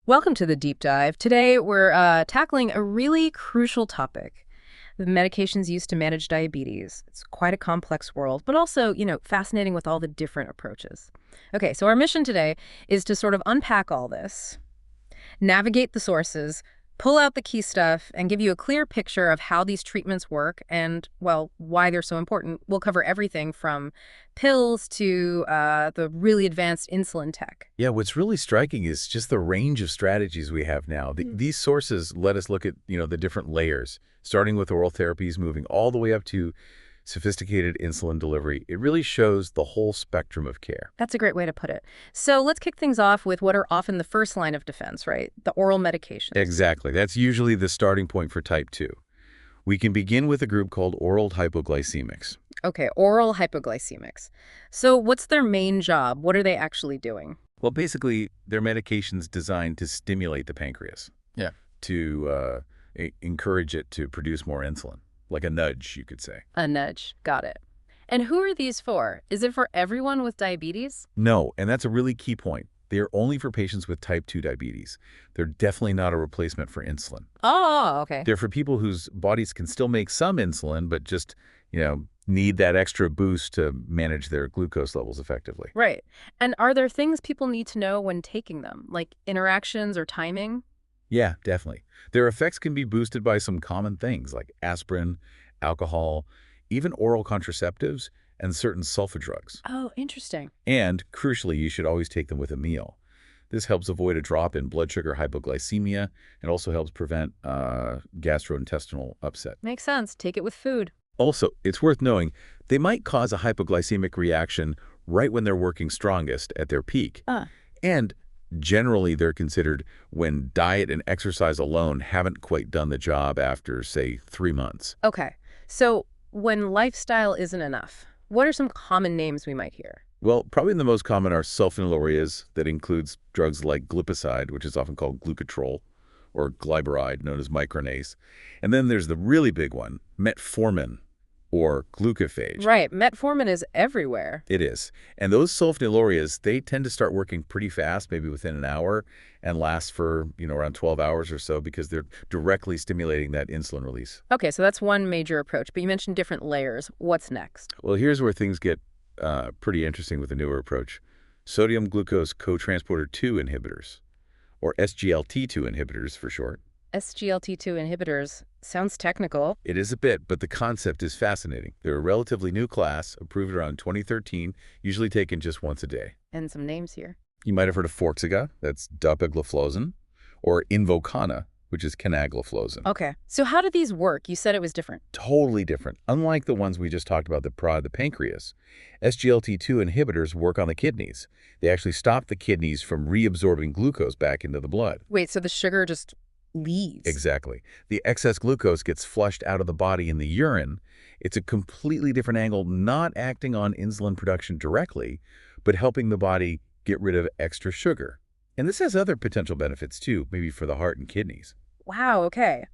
Welcome to the deep dive. Today we're tackling a really crucial topic, the medications used to manage diabetes. It's quite a complex world, but also, fascinating with all the different approaches. Okay, so our mission today is to sort of unpack all this, navigate the sources, pull out the key stuff, and give you a clear picture of how these treatments work and, well, why they're so important. We'll cover everything from pills to the really advanced insulin tech. Yeah, what's really striking is just the range of strategies we have now. These sources let us look at, the different layers, starting with oral therapies, moving all the way up to sophisticated insulin delivery. It really shows the whole spectrum of care. That's a great way to put it. So let's kick things off with what are often the first line of defense, right? The oral medications. Exactly. That's usually the starting point for type 2. We can begin with a group called oral hypoglycemics. Okay, oral hypoglycemics. So what's their main job? What are they actually doing? Well, basically, they're medications designed to stimulate the pancreas. Yeah. To encourage it to produce more insulin. Like a nudge, you could say. A nudge. Got it. And who are these for? Is it for everyone with diabetes? No, and that's a really key point. They are only for patients with type 2 diabetes. They're definitely not a replacement for insulin. Oh, okay. They're for people whose bodies can still make some insulin, but just, need that extra boost to manage their glucose levels effectively. Right. And are there things people need to know when taking them, like interactions or timing? Yeah, definitely. Their effects can be boosted by some common things like aspirin, alcohol, even oral contraceptives, and certain sulfa drugs. Oh, interesting. And, crucially, you should always take them with a meal. This helps avoid a drop in blood sugar hypoglycemia and also helps prevent gastrointestinal upset. Makes sense. Take it with food. Also, it's worth knowing they might cause a hypoglycemic reaction right when they're working strongest at their peak. And generally, they're considered when diet and exercise alone haven't quite done the job after, say, 3 months. Okay. So when lifestyle isn't enough, what are some common names we might hear? Well, probably the most common are sulfonylureas. That includes drugs like glipizide, which is often called glucotrol, or glyburide, known as micronase. And then there's the really big one, metformin, or glucophage. Right. Metformin is everywhere. It is. And those sulfonylureas, they tend to start working pretty fast, maybe within an hour, and last for, around 12 hours or so because they're directly stimulating that insulin release. Okay, so that's one major approach, but you mentioned different layers. What's next? Well, here's where things get pretty interesting with the newer approach. Sodium glucose cotransporter 2 inhibitors, or SGLT2 inhibitors for short. SGLT2 inhibitors. Sounds technical. It is a bit, but the concept is fascinating. They're a relatively new class, approved around 2013, usually taken just once a day. And some names here. You might have heard of Forxiga, that's dapagliflozin, or Invokana, which is canagliflozin. Okay. So how do these work? You said it was different. Totally different. Unlike the ones we just talked about that prod the pancreas, SGLT2 inhibitors work on the kidneys. They actually stop the kidneys from reabsorbing glucose back into the blood. Wait, so the sugar just leaves? Exactly. The excess glucose gets flushed out of the body in the urine. It's a completely different angle, not acting on insulin production directly, but helping the body get rid of extra sugar. And this has other potential benefits too, maybe for the heart and kidneys. Wow, okay.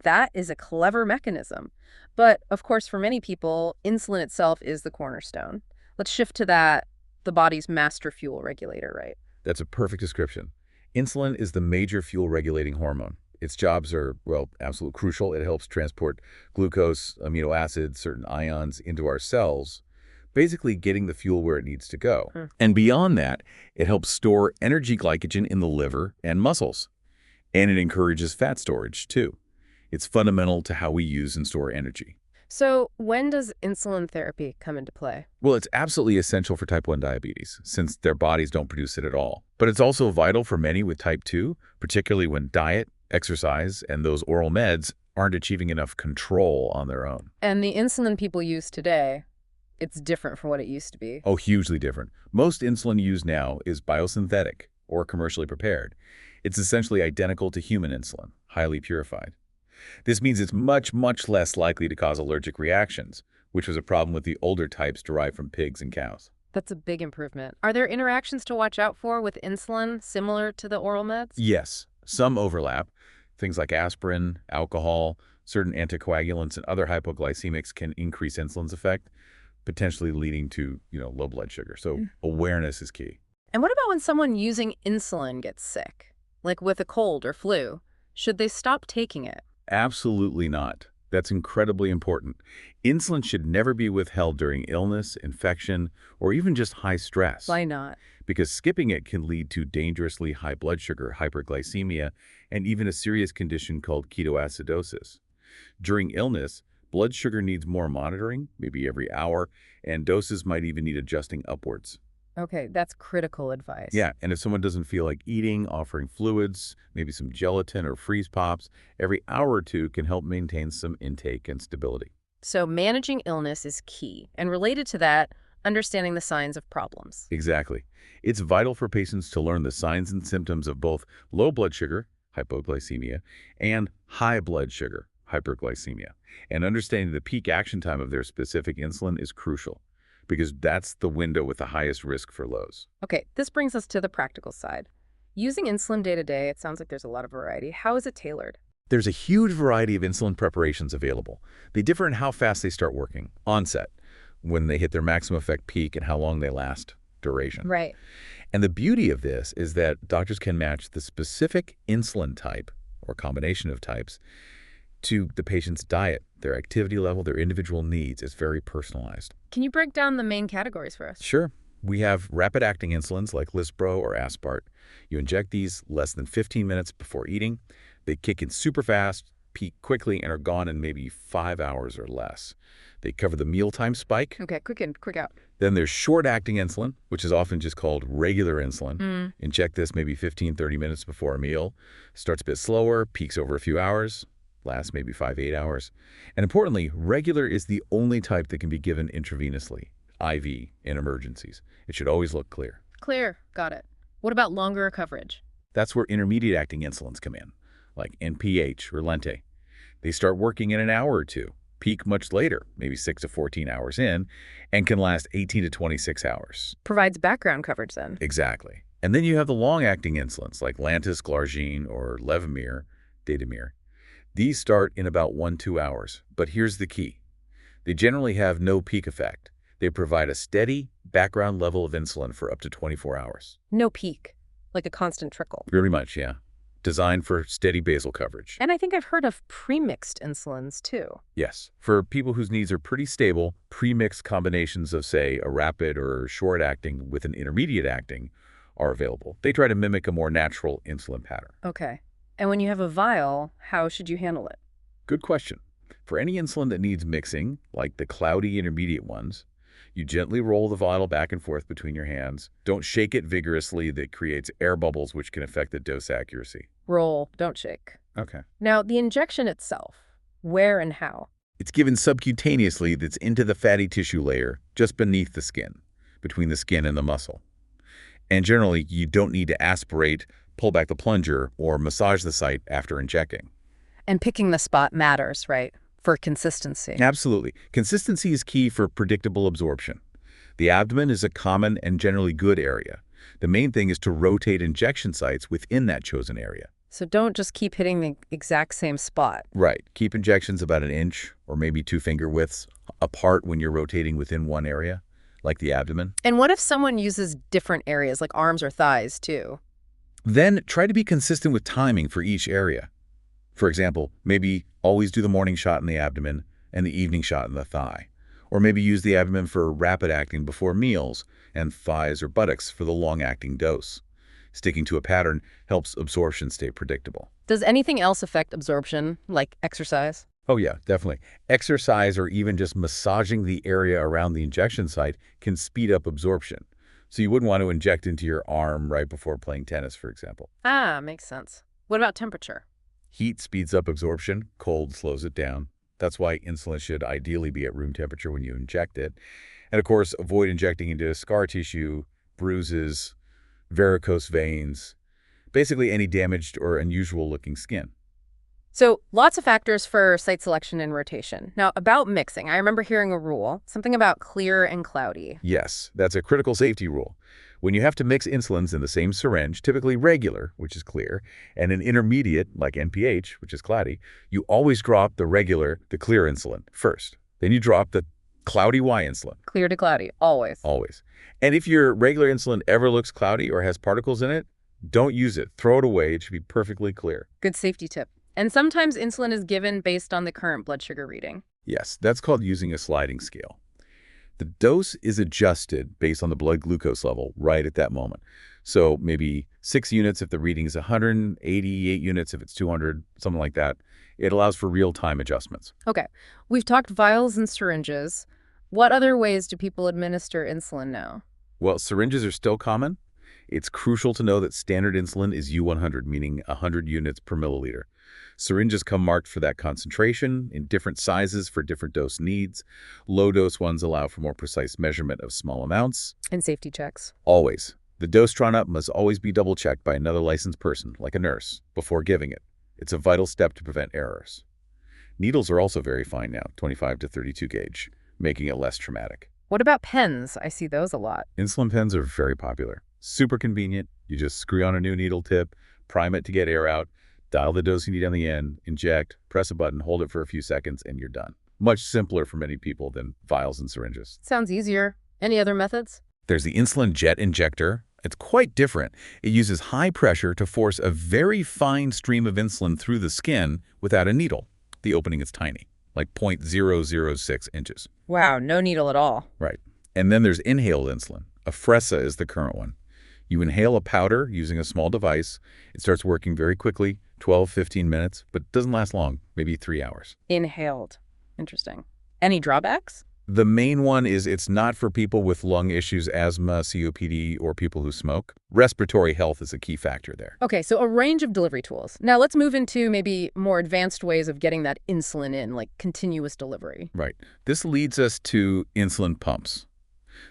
That is a clever mechanism. But, of course, for many people, insulin itself is the cornerstone. Let's shift to that, the body's master fuel regulator, right? That's a perfect description. Insulin is the major fuel-regulating hormone. Its jobs are, well, absolutely crucial. It helps transport glucose, amino acids, certain ions into our cells, basically getting the fuel where it needs to go. And beyond that, it helps store energy glycogen in the liver and muscles. And it encourages fat storage, too. It's fundamental to how we use and store energy. So when does insulin therapy come into play? Well, it's absolutely essential for type 1 diabetes, since their bodies don't produce it at all. But it's also vital for many with type 2, particularly when diet, exercise, and those oral meds aren't achieving enough control on their own. And the insulin people use today, it's different from what it used to be. Oh, hugely different. Most insulin used now is biosynthetic or commercially prepared. It's essentially identical to human insulin, highly purified. This means it's much, much less likely to cause allergic reactions, which was a problem with the older types derived from pigs and cows. That's a big improvement. Are there interactions to watch out for with insulin similar to the oral meds? Yes, some overlap. Things like aspirin, alcohol, certain anticoagulants, and other hypoglycemics can increase insulin's effect, potentially leading to, low blood sugar. So awareness is key. And what about when someone using insulin gets sick? like with a cold or flu, should they stop taking it? Absolutely not. That's incredibly important. Insulin should never be withheld during illness, infection, or even just high stress, Why not? because skipping it can lead to dangerously high blood sugar, hyperglycemia, and even a serious condition called ketoacidosis. During illness, blood sugar needs more monitoring, maybe every hour, and doses might even need adjusting upwards. Okay, that's critical advice. Yeah, and if someone doesn't feel like eating, offering fluids, maybe some gelatin or freeze pops, every hour or two can help maintain some intake and stability. So managing illness is key. And related to that, understanding the signs of problems. Exactly. It's vital for patients to learn the signs and symptoms of both low blood sugar, hypoglycemia, and high blood sugar, hyperglycemia. And understanding the peak action time of their specific insulin is crucial, because that's the window with the highest risk for lows. Okay, this brings us to the practical side. Using insulin day to day, it sounds like there's a lot of variety. How is it tailored? There's a huge variety of insulin preparations available. They differ in how fast they start working, onset, when they hit their maximum effect peak, and how long they last, duration. Right. And the beauty of this is that doctors can match the specific insulin type, or combination of types, to the patient's diet, their activity level, their individual needs. It's very personalized. Can you break down the main categories for us? Sure. We have rapid-acting insulins like Lispro or Aspart. You inject these less than 15 minutes before eating. They kick in super fast, peak quickly, and are gone in maybe 5 hours or less. They cover the mealtime spike. Okay, quick in, quick out. Then there's short-acting insulin, which is often just called regular insulin. Inject this maybe 15-30 minutes before a meal. Starts a bit slower, peaks over a few hours, lasts maybe 5-8 hours. And importantly, regular is the only type that can be given intravenously, IV, in emergencies. It should always look clear. Clear, got it. What about longer coverage? That's where intermediate-acting insulins come in, like NPH or Lente. They start working in an hour or two, peak much later, maybe 6 to 14 hours in, and can last 18 to 26 hours. Provides background coverage then. Exactly. And then you have the long-acting insulins like Lantus, Glargine, or Levemir, Datamir. These start in about 1-2 hours, but here's the key. They generally have no peak effect. They provide a steady background level of insulin for up to 24 hours. No peak, like a constant trickle. Very much, yeah. Designed for steady basal coverage. And I think I've heard of pre-mixed insulins too. Yes. For people whose needs are pretty stable, pre-mixed combinations of, say, a rapid or short-acting with an intermediate-acting are available. They try to mimic a more natural insulin pattern. Okay. And when you have a vial, how should you handle it? Good question. For any insulin that needs mixing, like the cloudy intermediate ones, you gently roll the vial back and forth between your hands. Don't shake it vigorously. That creates air bubbles, which can affect the dose accuracy. Roll, don't shake. Okay. Now, the injection itself, where and how? It's given subcutaneously. That's into the fatty tissue layer, just beneath the skin, between the skin and the muscle. And generally, you don't need to aspirate, pull back the plunger, or massage the site after injecting. And picking the spot matters, right? For consistency. Absolutely. Consistency is key for predictable absorption. The abdomen is a common and generally good area. The main thing is to rotate injection sites within that chosen area. So don't just keep hitting the exact same spot. Right. Keep injections about 1 inch or maybe 2 finger widths apart when you're rotating within one area, like the abdomen. And what if someone uses different areas, like arms or thighs, too? Then try to be consistent with timing for each area. For example, maybe always do the morning shot in the abdomen and the evening shot in the thigh. Or maybe use the abdomen for rapid acting before meals and thighs or buttocks for the long-acting dose. Sticking to a pattern helps absorption stay predictable. Does anything else affect absorption, like exercise? Oh yeah, definitely. Exercise or even just massaging the area around the injection site can speed up absorption. So you wouldn't want to inject into your arm right before playing tennis, for example. Ah, makes sense. What about temperature? Heat speeds up absorption, cold slows it down. That's why insulin should ideally be at room temperature when you inject it. And of course, avoid injecting into scar tissue, bruises, varicose veins, basically any damaged or unusual looking skin. So lots of factors for site selection and rotation. Now, about mixing, I remember hearing a rule, something about clear and cloudy. Yes, that's a critical safety rule. When you have to mix insulins in the same syringe, typically regular, which is clear, and an intermediate, like NPH, which is cloudy, you always drop the clear insulin first. Then you drop the cloudy Y insulin. Clear to cloudy, always. Always. And if your regular insulin ever looks cloudy or has particles in it, Don't use it. Throw it away. It should be perfectly clear. Good safety tip. And sometimes insulin is given based on the current blood sugar reading. Yes, that's called using a sliding scale. The dose is adjusted based on the blood glucose level right at that moment. So maybe 6 units if the reading is 188 units if it's 200, something like that. It allows for real-time adjustments. Okay, we've talked vials and syringes. What other ways do people administer insulin now? Well, syringes are still common. It's crucial to know that standard insulin is U100, meaning 100 units per milliliter. Syringes come marked for that concentration in different sizes for different dose needs. Low-dose ones allow for more precise measurement of small amounts. And safety checks. Always. The dose drawn up must always be double-checked by another licensed person, like a nurse, before giving it. It's a vital step to prevent errors. Needles are also very fine now, 25 to 32 gauge, making it less traumatic. What about pens? I see those a lot. Insulin pens are very popular. Super convenient. You just screw on a new needle tip, prime it to get air out, dial the dose you need on the end, inject, press a button, hold it for a few seconds, and you're done. Much simpler for many people than vials and syringes. Sounds easier. Any other methods? There's the insulin jet injector. It's quite different. It uses high pressure to force a very fine stream of insulin through the skin without a needle. The opening is tiny, like 0.006 inches. Wow, no needle at all. Right. And then there's inhaled insulin. Afresa is the current one. You inhale a powder using a small device. It starts working very quickly, 12, 15 minutes, but doesn't last long, maybe 3 hours. Inhaled. Interesting. Any drawbacks? The main one is it's not for people with lung issues, asthma, COPD, or people who smoke. Respiratory health is a key factor there. Okay, so a range of delivery tools. Now let's move into maybe more advanced ways of getting that insulin in, like continuous delivery. Right. This leads us to insulin pumps.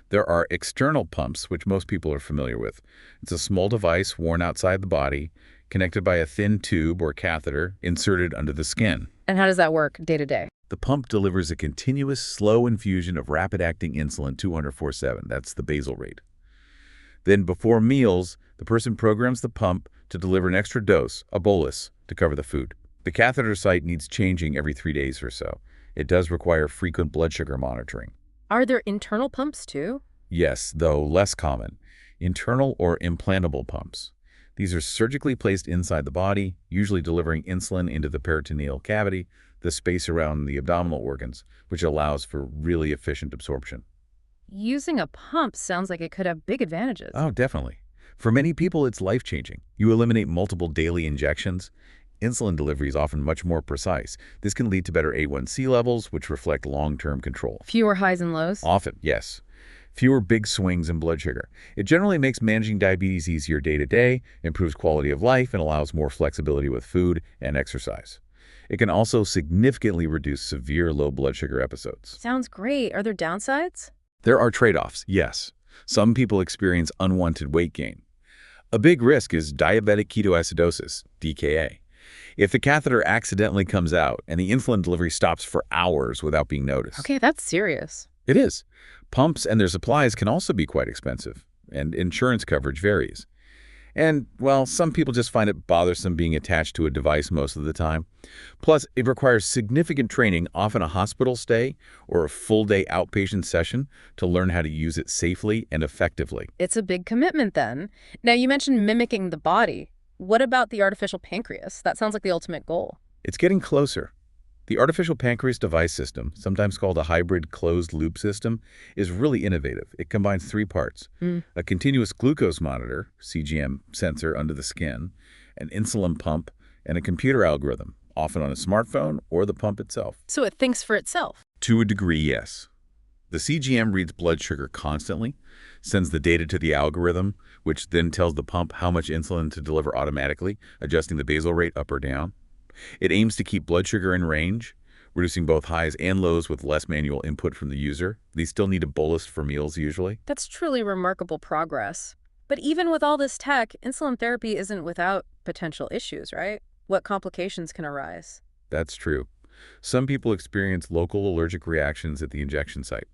There are external pumps, which most people are familiar with. It's a small device worn outside the body, connected by a thin tube or catheter inserted under the skin. And how does that work day to day? The pump delivers a continuous, slow infusion of rapid-acting insulin 200/7. That's the basal rate. Then, before meals, the person programs the pump to deliver an extra dose, a bolus, to cover the food. The catheter site needs changing every 3 days or so. It does require frequent blood sugar monitoring. Are there internal pumps too? Yes, though less common. Internal or implantable pumps. These are surgically placed inside the body, usually delivering insulin into the peritoneal cavity, the space around the abdominal organs, which allows for really efficient absorption. Using a pump sounds like it could have big advantages. Oh, definitely. For many people, it's life-changing. You eliminate multiple daily injections. Insulin delivery is often much more precise. This can lead to better A1C levels, which reflect long-term control. Fewer highs and lows? Often, yes. Fewer big swings in blood sugar. It generally makes managing diabetes easier day to day, improves quality of life, and allows more flexibility with food and exercise. It can also significantly reduce severe low blood sugar episodes. Sounds great. Are there downsides? There are trade-offs, yes. Some people experience unwanted weight gain. A big risk is diabetic ketoacidosis, DKA. If the catheter accidentally comes out and the insulin delivery stops for hours without being noticed. Okay, that's serious. It is. Pumps and their supplies can also be quite expensive, and insurance coverage varies. And, well, some people just find it bothersome being attached to a device most of the time. Plus, it requires significant training, often a hospital stay or a full-day outpatient session, to learn how to use it safely and effectively. It's a big commitment then. Now, you mentioned mimicking the body. What about the artificial pancreas? That sounds like the ultimate goal. It's getting closer. The artificial pancreas device system, sometimes called a hybrid closed-loop system, is really innovative. It combines 3 parts: a continuous glucose monitor, CGM sensor under the skin, an insulin pump, and a computer algorithm, often on a smartphone or the pump itself. So it thinks for itself. To a degree, yes. The CGM reads blood sugar constantly, sends the data to the algorithm, which then tells the pump how much insulin to deliver automatically, adjusting the basal rate up or down. It aims to keep blood sugar in range, reducing both highs and lows with less manual input from the user. They still need a bolus for meals usually. That's truly remarkable progress. But even with all this tech, insulin therapy isn't without potential issues, right? What complications can arise? That's true. Some people experience local allergic reactions at the injection site.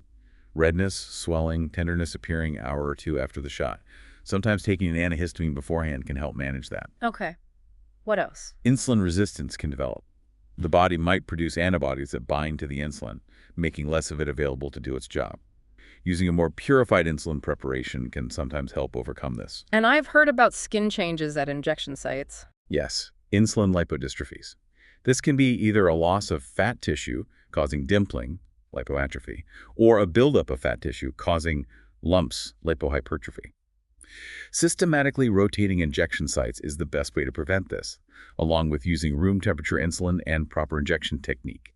Redness, swelling, tenderness appearing an hour or 2 after the shot. Sometimes taking an antihistamine beforehand can help manage that. Okay. What else? Insulin resistance can develop. The body might produce antibodies that bind to the insulin, making less of it available to do its job. Using a more purified insulin preparation can sometimes help overcome this. And I've heard about skin changes at injection sites. Yes, insulin lipodystrophies. This can be either a loss of fat tissue causing dimpling, lipoatrophy, or a buildup of fat tissue causing lumps, lipohypertrophy. Systematically rotating injection sites is the best way to prevent this, along with using room temperature insulin and proper injection technique.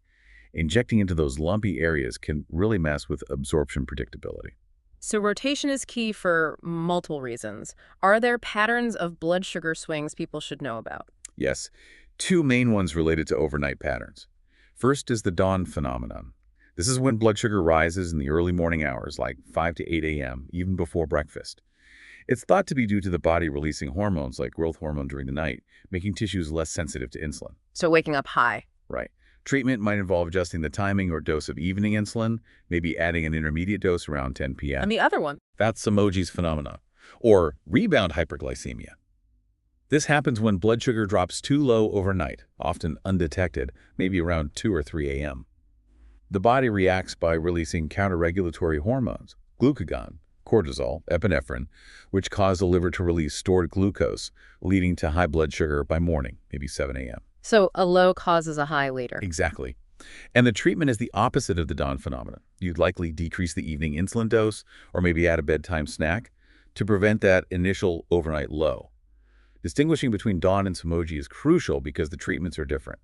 Injecting into those lumpy areas can really mess with absorption predictability. So rotation is key for multiple reasons. Are there patterns of blood sugar swings people should know about? Yes, two main ones related to overnight patterns. First is the dawn phenomenon. This is when blood sugar rises in the early morning hours, like 5 to 8 a.m., even before breakfast. It's thought to be due to the body releasing hormones like growth hormone during the night, making tissues less sensitive to insulin. So waking up high. Right. Treatment might involve adjusting the timing or dose of evening insulin, maybe adding an intermediate dose around 10 p.m. And the other one? That's Emoji's phenomenon, or rebound hyperglycemia. This happens when blood sugar drops too low overnight, often undetected, maybe around 2 or 3 a.m. The body reacts by releasing counter-regulatory hormones, glucagon, cortisol, epinephrine, which cause the liver to release stored glucose, leading to high blood sugar by morning, maybe 7 a.m. So a low causes a high later. Exactly. And the treatment is the opposite of the dawn phenomenon. You'd likely decrease the evening insulin dose or maybe add a bedtime snack to prevent that initial overnight low. Distinguishing between dawn and Somoji is crucial because the treatments are different.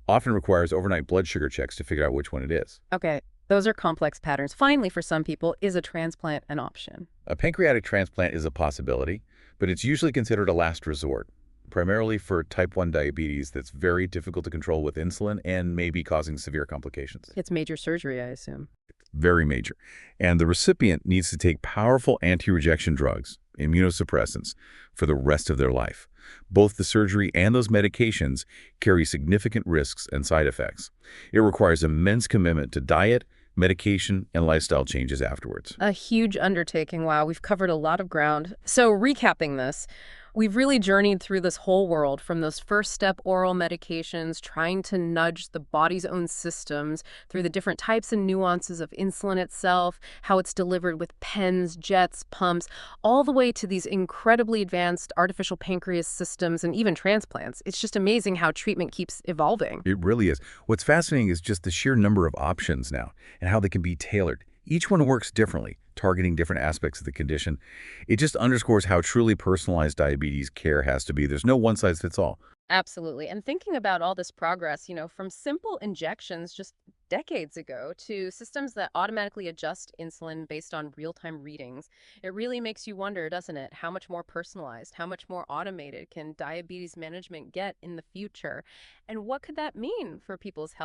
Often requires overnight blood sugar checks to figure out which one it is. Okay, those are complex patterns. Finally, for some people, is a transplant an option? A pancreatic transplant is a possibility, but it's usually considered a last resort, primarily for type 1 diabetes that's very difficult to control with insulin and may be causing severe complications. It's major surgery, I assume. Very major. And the recipient needs to take powerful anti-rejection drugs, immunosuppressants, for the rest of their life. Both the surgery and those medications carry significant risks and side effects. It requires immense commitment to diet, medication, and lifestyle changes afterwards. A huge undertaking. Wow, we've covered a lot of ground. So recapping this, we've really journeyed through this whole world from those first step oral medications, trying to nudge the body's own systems through the different types and nuances of insulin itself, how it's delivered with pens, jets, pumps, all the way to these incredibly advanced artificial pancreas systems and even transplants. It's just amazing how treatment keeps evolving. It really is. What's fascinating is just the sheer number of options now and how they can be tailored. Each one works differently, targeting different aspects of the condition. It just underscores how truly personalized diabetes care has to be. There's no one-size-fits-all. Absolutely. And thinking about all this progress, from simple injections just decades ago to systems that automatically adjust insulin based on real-time readings, it really makes you wonder, doesn't it? How much more personalized, how much more automated can diabetes management get in the future? And what could that mean for people's health?